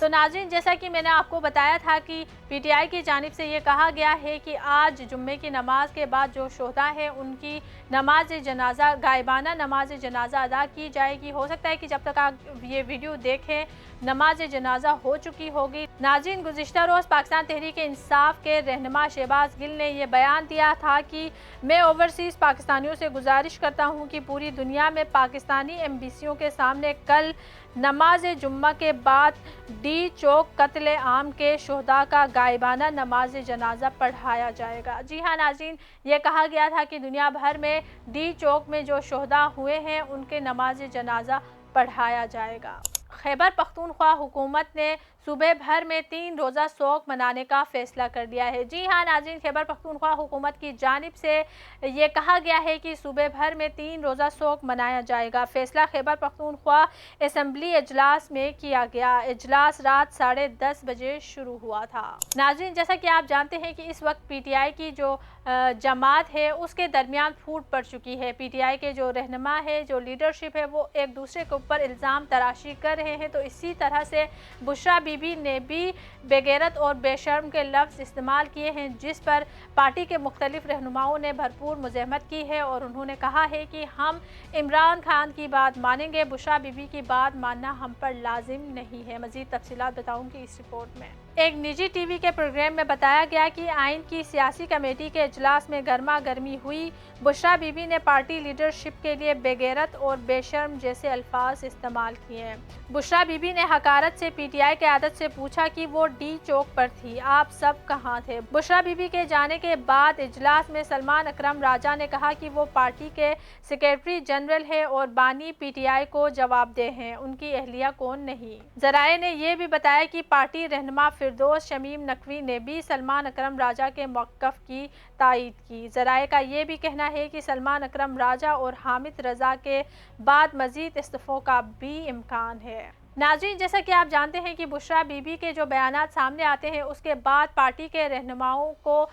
تو ناظرین جیسا کہ میں نے آپ کو بتایا تھا کہ پی ٹی آئی کی جانب سے یہ کہا گیا ہے کہ آج جمعے کی نماز کے بعد جو شہداء ہیں ان کی نماز جنازہ غائبانہ نماز جنازہ ادا کی جائے گی۔ ہو سکتا ہے کہ جب تک آپ یہ ویڈیو دیکھیں نماز جنازہ ہو چکی ہوگی۔ ناظرین گزشتہ روز پاکستان تحریک انصاف کے رہنما شہباز گل نے یہ بیان دیا تھا کہ میں اوورسیز پاکستانیوں سے گزارش کرتا ہوں کہ پوری دنیا میں پاکستانی ایمبیسیوں کے سامنے کل نماز جمعہ کے بعد ڈی چوک قتل عام کے شہداء کا غائبانہ نماز جنازہ پڑھایا جائے گا۔ جی ہاں ناظرین، یہ کہا گیا تھا کہ دنیا بھر میں ڈی چوک میں جو شہداء ہوئے ہیں ان کے نماز جنازہ پڑھایا جائے گا۔ خیبر پختونخوا حکومت نے صوبے بھر میں 3 روزہ سوگ منانے کا فیصلہ کر لیا ہے۔ جی ہاں ناظرین، خیبر پختونخوا حکومت کی جانب سے یہ کہا گیا ہے کہ صوبے بھر میں 3 روزہ سوگ منایا جائے گا۔ فیصلہ خیبر پختونخوا اسمبلی اجلاس میں کیا گیا۔ اجلاس رات 10:30 بجے شروع ہوا تھا۔ ناظرین جیسا کہ آپ جانتے ہیں کہ اس وقت پی ٹی آئی کی جو جماعت ہے اس کے درمیان پھوٹ پڑ چکی ہے۔ پی ٹی آئی کے جو رہنما ہے، جو لیڈرشپ ہے، وہ ایک دوسرے کے اوپر الزام تراشی کر رہے ہیں۔ تو اسی طرح سے بشریٰ بی بی نے بھی بے غیرت اور بے شرم کے لفظ استعمال کیے ہیں، جس پر پارٹی کے مختلف رہنماؤں نے بھرپور مزاحمت کی ہے اور انہوں نے کہا ہے کہ ہم عمران خان کی بات مانیں گے، بشریٰ بی بی کی بات ماننا ہم پر لازم نہیں ہے۔ مزید تفصیلات بتاؤں گی اس رپورٹ میں۔ ایک نجی ٹی وی کے پروگرام میں بتایا گیا کہ آئین کی سیاسی کمیٹی کے اجلاس میں گرما گرمی ہوئی۔ بشریٰ بی بی نے پارٹی لیڈرشپ کے لیے بے غیرت اور بے شرم جیسے الفاظ استعمال کیے ہیں۔ بشریٰ بی بی نے حقارت سے پی ٹی آئی قیادت سے پوچھا کہ وہ ڈی چوک پر تھی، آپ سب کہاں تھے؟ بشریٰ بی بی کے جانے کے بعد اجلاس میں سلمان اکرم راجہ نے کہا کہ وہ پارٹی کے سیکریٹری جنرل ہیں اور بانی پی ٹی آئی کو جواب دہ ہیں، ان کی اہلیہ کون نہیں۔ ذرائع نے یہ بھی بتایا کہ پارٹی رہنما فردوس شمیم نقوی نے بھی سلمان اکرم راجہ کے موقف کی تائید کی۔ ذرائع کا یہ بھی کہنا ہے کہ سلمان اکرم راجہ اور حامد رضا کے بعد مزید استعفوں کا بھی امکان ہے۔ ناظرین جیسا کہ آپ جانتے ہیں کہ بشریٰ بی بی کے جو بیانات سامنے آتے ہیں اس کے بعد پارٹی کے رہنماؤں کو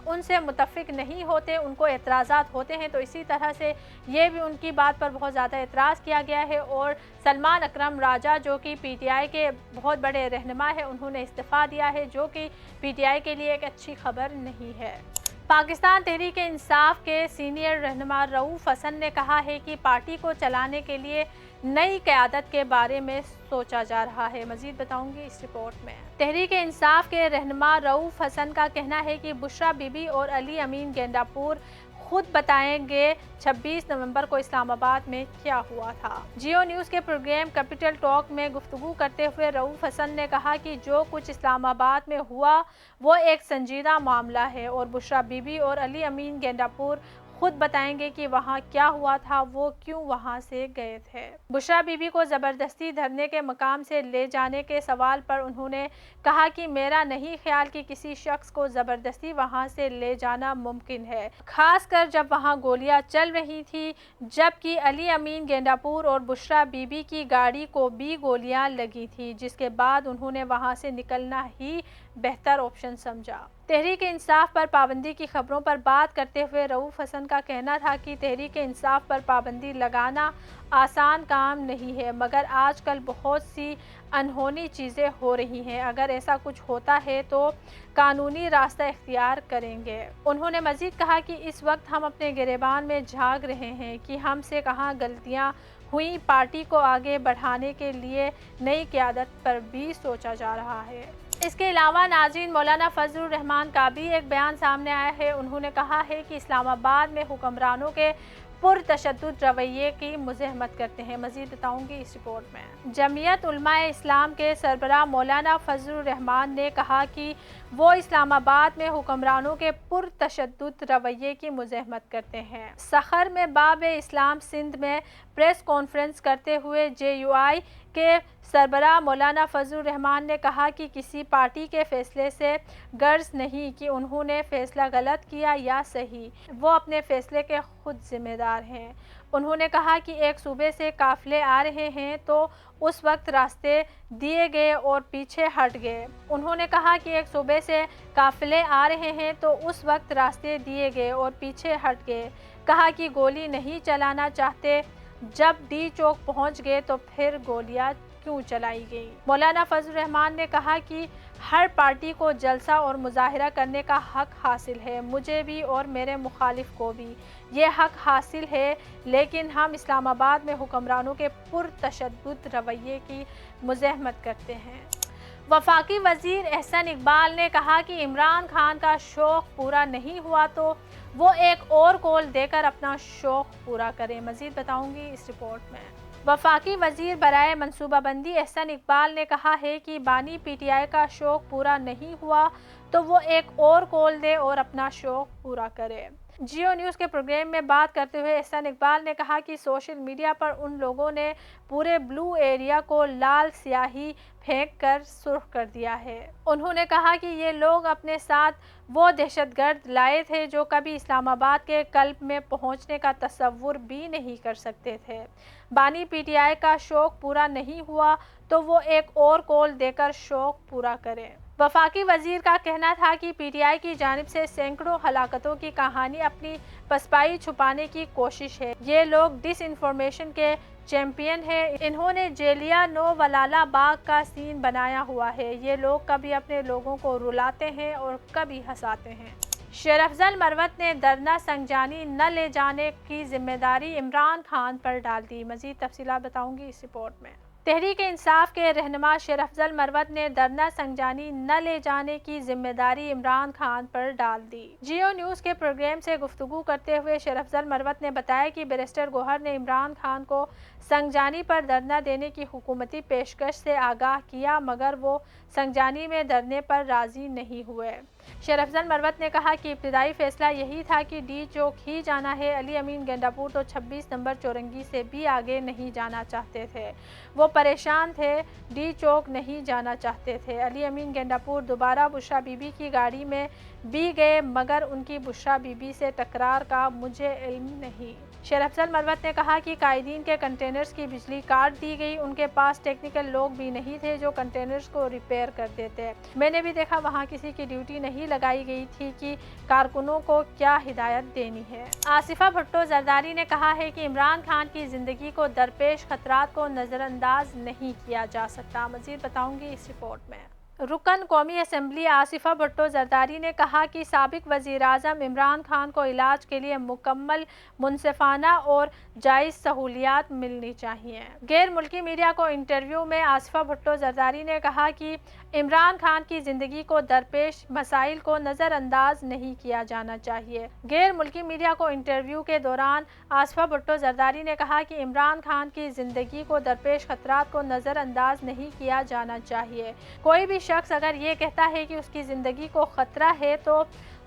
ان سے متفق نہیں ہوتے، ان کو اعتراضات ہوتے ہیں۔ تو اسی طرح سے یہ بھی ان کی بات پر بہت زیادہ اعتراض کیا گیا ہے اور سلمان اکرم راجہ جو کہ پی ٹی آئی کے بہت بڑے رہنما ہیں، انہوں نے استعفیٰ دیا ہے، جو کہ پی ٹی آئی کے لیے ایک اچھی خبر نہیں ہے۔ پاکستان تحریک انصاف کے سینئر رہنما رؤوف حسن نے کہا ہے کہ پارٹی کو چلانے کے لیے نئی قیادت کے بارے میں سوچا جا رہا ہے۔ مزید بتاؤں گی اس رپورٹ میں۔ تحریک انصاف کے رہنما رؤوف حسن کا کہنا ہے کہ بشریٰ بی بی اور علی امین گینڈا پور خود بتائیں گے 26 نومبر کو اسلام آباد میں کیا ہوا تھا۔ جیو نیوز کے پروگرام کیپٹل ٹاک میں گفتگو کرتے ہوئے رؤوف حسن نے کہا کہ جو کچھ اسلام آباد میں ہوا وہ ایک سنجیدہ معاملہ ہے اور بشریٰ بی بی اور علی امین گینڈا پور خود بتائیں گے کہ وہاں کیا ہوا تھا، وہ کیوں وہاں سے گئے تھے۔ بشریٰ بی بی کو زبردستی دھرنے کے مقام سے لے جانے کے سوال پر انہوں نے کہا کہ میرا نہیں خیال کہ کسی شخص کو زبردستی وہاں سے لے جانا ممکن ہے، خاص کر جب وہاں گولیاں چل رہی تھی، جبکہ علی امین گینڈا پور اور بشریٰ بی بی کی گاڑی کو بھی گولیاں لگی تھی، جس کے بعد انہوں نے وہاں سے نکلنا ہی بہتر آپشن سمجھا۔ تحریک انصاف پر پابندی کی خبروں پر بات کرتے ہوئے رؤوف حسن کا کہنا تھا کہ تحریک انصاف پر پابندی لگانا آسان کام نہیں ہے، مگر آج کل بہت سی انہونی چیزیں ہو رہی ہیں، اگر ایسا کچھ ہوتا ہے تو قانونی راستہ اختیار کریں گے۔ انہوں نے مزید کہا کہ اس وقت ہم اپنے گریبان میں جھانک رہے ہیں کہ ہم سے کہاں غلطیاں ہوئیں، پارٹی کو آگے بڑھانے کے لیے نئی قیادت پر بھی سوچا جا رہا ہے۔ اس کے علاوہ ناظرین مولانا فضل الرحمان کا بھی ایک بیان سامنے آیا ہے۔ انہوں نے کہا ہے کہ اسلام آباد میں حکمرانوں کے پرتشدد رویے کی مزاحمت کرتے ہیں۔ مزید بتاؤں گی اس رپورٹ میں۔ جمعیت علماء اسلام کے سربراہ مولانا فضل الرحمان نے کہا کہ وہ اسلام آباد میں حکمرانوں کے پرتشدد رویے کی مزاحمت کرتے ہیں۔ سخر میں باب اسلام سندھ میں پریس کانفرنس کرتے ہوئے جے یو آئی کے سربراہ مولانا فضل الرحمان نے کہا کہ کسی پارٹی کے فیصلے سے غرض نہیں کہ انہوں نے فیصلہ غلط کیا یا صحیح، وہ اپنے فیصلے کے خود ذمہ دار ہیں۔ انہوں نے کہا کہ ایک صوبے سے قافلے آ رہے ہیں تو اس وقت راستے دیے گئے اور پیچھے ہٹ گئے۔ انہوں نے کہا کہ ایک صوبے سے قافلے آ رہے ہیں تو اس وقت راستے دیے گئے اور پیچھے ہٹ گئے۔ کہا کہ گولی نہیں چلانا چاہتے، جب ڈی چوک پہنچ گئے تو پھر گولیاں کیوں چلائی گئی؟ مولانا فضل الرحمان نے کہا کہ ہر پارٹی کو جلسہ اور مظاہرہ کرنے کا حق حاصل ہے، مجھے بھی اور میرے مخالف کو بھی یہ حق حاصل ہے، لیکن ہم اسلام آباد میں حکمرانوں کے پرتشدد رویے کی مزاحمت کرتے ہیں۔ وفاقی وزیر احسن اقبال نے کہا کہ عمران خان کا شوق پورا نہیں ہوا تو وہ ایک اور کال دے کر اپنا شوق پورا کریں۔ مزید بتاؤں گی اس رپورٹ میں۔ وفاقی وزیر برائے منصوبہ بندی احسن اقبال نے کہا ہے کہ بانی پی ٹی آئی کا شوق پورا نہیں ہوا تو وہ ایک اور کال دے اور اپنا شوق پورا کرے۔ جیو نیوز کے پروگرام میں بات کرتے ہوئے احسن اقبال نے کہا کہ سوشل میڈیا پر ان لوگوں نے پورے بلو ایریا کو لال سیاہی پھینک کر سرخ کر دیا ہے۔ انہوں نے کہا کہ یہ لوگ اپنے ساتھ وہ دہشت گرد لائے تھے جو کبھی اسلام آباد کے قلب میں پہنچنے کا تصور بھی نہیں کر سکتے تھے۔ بانی پی ٹی آئی کا شوق پورا نہیں ہوا تو وہ ایک اور کال دے کر شوق پورا کرے۔ وفاقی وزیر کا کہنا تھا کہ پی ٹی آئی کی جانب سے سینکڑوں ہلاکتوں کی کہانی اپنی پسپائی چھپانے کی کوشش ہے۔ یہ لوگ ڈس انفارمیشن کے چیمپئن ہیں۔ انہوں نے جیلیا نو ولالہ باغ کا سین بنایا ہوا ہے۔ یہ لوگ کبھی اپنے لوگوں کو رلاتے ہیں اور کبھی ہنساتے ہیں۔ شیر افضل مروت نے دھرنا سنجانی نہ لے جانے کی ذمہ داری عمران خان پر ڈال دی۔ مزید تفصیلات بتاؤں گی اس رپورٹ میں۔ تحریک انصاف کے رہنما شیر افضل مروت نے دھرنا سنجانی نہ لے جانے کی ذمہ داری عمران خان پر ڈال دی۔ جیو نیوز کے پروگرام سے گفتگو کرتے ہوئے شیر افضل مروت نے بتایا کہ بیرسٹر گوہر نے عمران خان کو سنجانی پر دھرنا دینے کی حکومتی پیشکش سے آگاہ کیا مگر وہ سنجانی میں دھرنے پر راضی نہیں ہوئے۔ شیر افضل مروت نے کہا کہ ابتدائی فیصلہ یہی تھا کہ ڈی چوک ہی جانا ہے۔ علی امین گنڈاپور تو 26 نمبر چورنگی سے بھی آگے نہیں جانا چاہتے تھے۔ وہ پریشان تھے، ڈی چوک نہیں جانا چاہتے تھے۔ علی امین گنڈاپور دوبارہ بشرا بی بی کی گاڑی میں بھی گئے مگر ان کی بشرا بی بی سے ٹکرار کا مجھے علم نہیں۔ شیر افضل مروت نے کہا کہ قائدین کے کنٹینرز کی بجلی کاٹ دی گئی، ان کے پاس ٹیکنیکل لوگ بھی نہیں تھے جو کنٹینرز کو ریپیئر کر دیتے۔ میں نے بھی دیکھا وہاں کسی کی ڈیوٹی نہیں لگائی گئی تھی کہ کارکنوں کو کیا ہدایت دینی ہے۔ آصفہ بھٹو زرداری نے کہا ہے کہ عمران خان کی زندگی کو درپیش خطرات کو نظر انداز نہیں کیا جا سکتا۔ مزید بتاؤں گی اس رپورٹ میں۔ رکن قومی اسمبلی آصفہ بھٹو زرداری نے کہا کہ سابق وزیر اعظم عمران خان کو علاج کے لیے مکمل منصفانہ اور جائز سہولیات ملنی چاہیے۔ غیر ملکی میڈیا کو انٹرویو میں آصفہ بھٹو زرداری نے کہا کہ عمران خان کی زندگی کو درپیش مسائل کو نظر انداز نہیں کیا جانا چاہیے۔ غیر ملکی میڈیا کو انٹرویو کے دوران آصفہ بھٹو زرداری نے کہا کہ عمران خان کی زندگی کو درپیش خطرات کو نظر انداز نہیں کیا جانا چاہیے۔ کوئی بھی شخص اگر یہ کہتا ہے کہ اس کی زندگی کو خطرہ ہے تو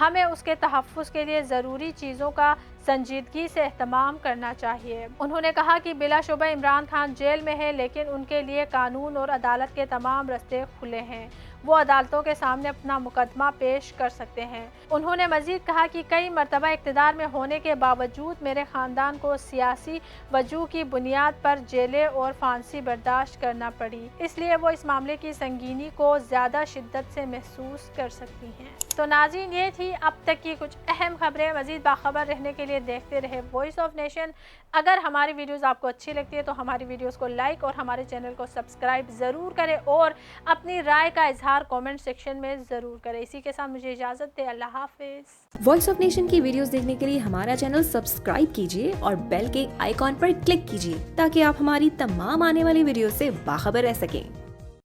ہمیں اس کے تحفظ کے لیے ضروری چیزوں کا سنجیدگی سے اہتمام کرنا چاہیے۔ انہوں نے کہا کہ بلا شبہ عمران خان جیل میں ہے لیکن ان کے لیے قانون اور عدالت کے تمام راستے کھلے ہیں، وہ عدالتوں کے سامنے اپنا مقدمہ پیش کر سکتے ہیں۔ انہوں نے مزید کہا کہ کئی مرتبہ اقتدار میں ہونے کے باوجود میرے خاندان کو سیاسی وجوہ کی بنیاد پر جیلیں اور پھانسی برداشت کرنا پڑی، اس لیے وہ اس معاملے کی سنگینی کو زیادہ شدت سے محسوس کر سکتی ہیں۔ تو ناظرین یہ تھی اب تک کی کچھ اہم خبریں۔ مزید باخبر رہنے کے لیے دیکھتے رہے وائس آف نیشن۔ اگر ہماری ویڈیوز آپ کو اچھی لگتی ہے تو ہماری ویڈیوز کو لائک اور ہمارے چینل کو سبسکرائب ضرور کریں اور اپنی رائے کا اظہار کامنٹ سیکشن میں ضرور کریں۔ اسی کے ساتھ مجھے اجازت دے، اللہ حافظ۔ وائس آف نیشن کی ویڈیوز دیکھنے کے لیے ہمارا چینل سبسکرائب کیجیے اور بیل کے آئیکن پر کلک کیجیے تاکہ آپ ہماری تمام آنے والی ویڈیوز سے باخبر رہ سکیں۔